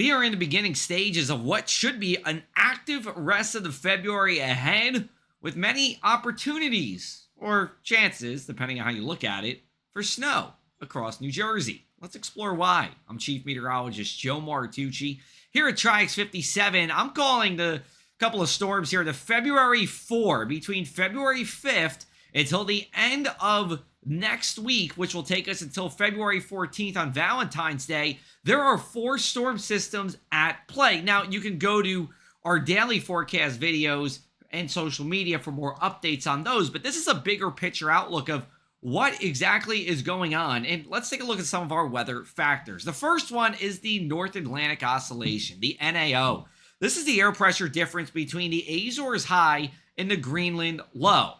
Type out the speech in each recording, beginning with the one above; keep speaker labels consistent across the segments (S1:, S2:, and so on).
S1: We are in the beginning stages of what should be an active rest of the February ahead, with many opportunities, or chances, depending on how you look at it, for snow across New Jersey. Let's explore why. I'm Chief Meteorologist Joe Martucci. Here at Tri-X 57, I'm calling the couple of storms here the February 4, between February 5th until the end of next week, which will take us until February 14th on Valentine's Day. There are 4 storm systems at play. Now, you can go to our daily forecast videos and social media for more updates on those, but this is a bigger picture outlook of what exactly is going on. And let's take a look at some of our weather factors. The first one is the North Atlantic Oscillation, the NAO. This is the air pressure difference between the Azores high and the Greenland low.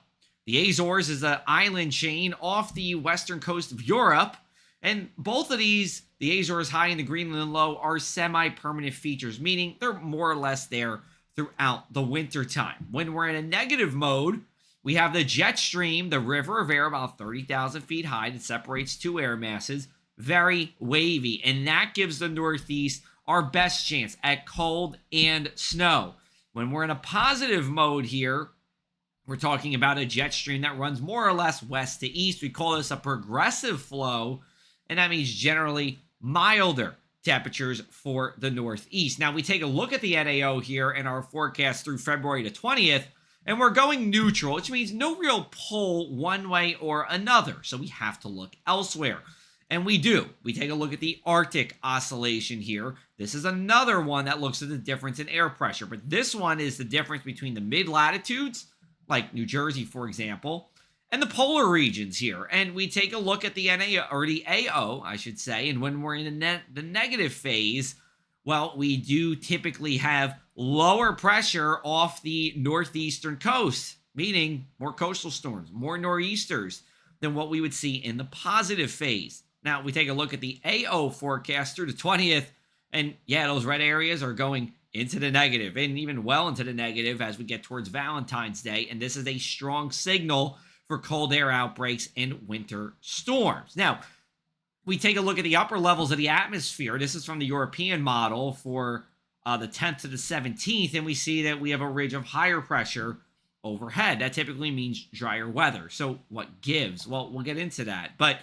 S1: The Azores is an island chain off the western coast of Europe, and both of these, the Azores high and the Greenland low, are semi-permanent features, meaning they're more or less there throughout the winter time. When we're in a negative mode, we have the jet stream, the river of air about 30,000 feet high that separates 2 air masses, very wavy, and that gives the Northeast our best chance at cold and snow. When we're in a positive mode here, we're talking about a jet stream that runs more or less west to east. We call this a progressive flow, and that means generally milder temperatures for the Northeast. Now, we take a look at the NAO here in our forecast through February the 20th, and we're going neutral, which means no real pull one way or another. So we have to look elsewhere. And we do. We take a look at the Arctic Oscillation here. This is another one that looks at the difference in air pressure. But this one is the difference between the mid-latitudes, like New Jersey, for example, and the polar regions here. And we take a look at the NAO, or the AO, I should say. And when we're in the negative phase, well, we do typically have lower pressure off the northeastern coast, meaning more coastal storms, more nor'easters than what we would see in the positive phase. Now, we take a look at the AO forecast through the 20th, and yeah, those red areas are going into the negative, and even well into the negative as we get towards Valentine's Day, and this is a strong signal for cold air outbreaks and winter storms. Now, we take a look at the upper levels of the atmosphere. This is from the European model for the 10th to the 17th, and we see that we have a ridge of higher pressure overhead. That typically means drier weather. So what gives? Well, we'll get into that. But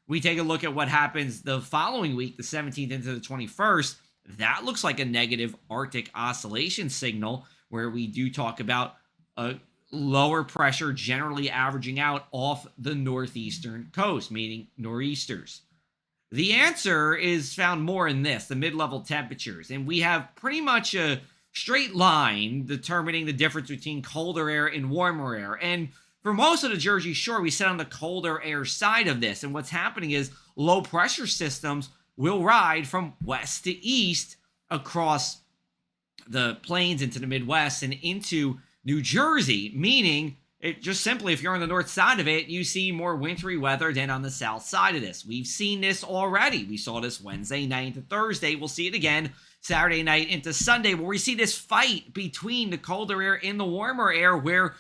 S1: we take a look at what happens the following week, the 17th into the 21st. That looks like a negative Arctic oscillation signal, where we do talk about a lower pressure generally averaging out off the northeastern coast, meaning nor'easters. The answer is found more in this, the mid-level temperatures, and we have pretty much a straight line determining the difference between colder air and warmer air. And for most of the Jersey Shore, we sit on the colder air side of this, and what's happening is low pressure systems will ride from west to east across the plains into the Midwest and into New Jersey, meaning it just simply, if you're on the north side of it, you see more wintry weather than on the south side of this. We've seen this already. We saw this Wednesday night into Thursday. We'll see it again Saturday night into Sunday, where we see this fight between the colder air and the warmer air, where,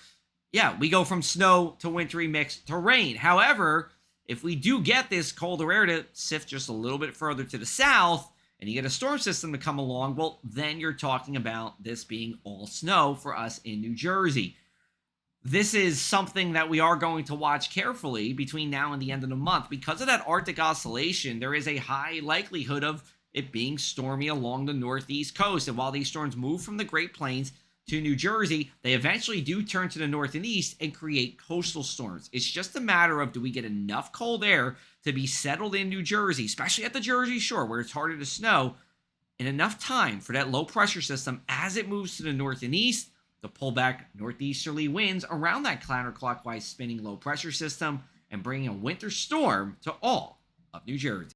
S1: yeah, we go from snow to wintry mix to rain. However, if we do get this colder air to sift just a little bit further to the south, and you get a storm system to come along, well, then you're talking about this being all snow for us in New Jersey. This is something that we are going to watch carefully between now and the end of the month. Because of that Arctic oscillation, there is a high likelihood of it being stormy along the northeast coast. And while these storms move from the Great Plains to New Jersey, they eventually do turn to the north and east and create coastal storms. It's just a matter of, do we get enough cold air to be settled in New Jersey, especially at the Jersey Shore where it's harder to snow, in enough time for that low pressure system as it moves to the north and east to pull back northeasterly winds around that counterclockwise spinning low pressure system and bring a winter storm to all of New Jersey.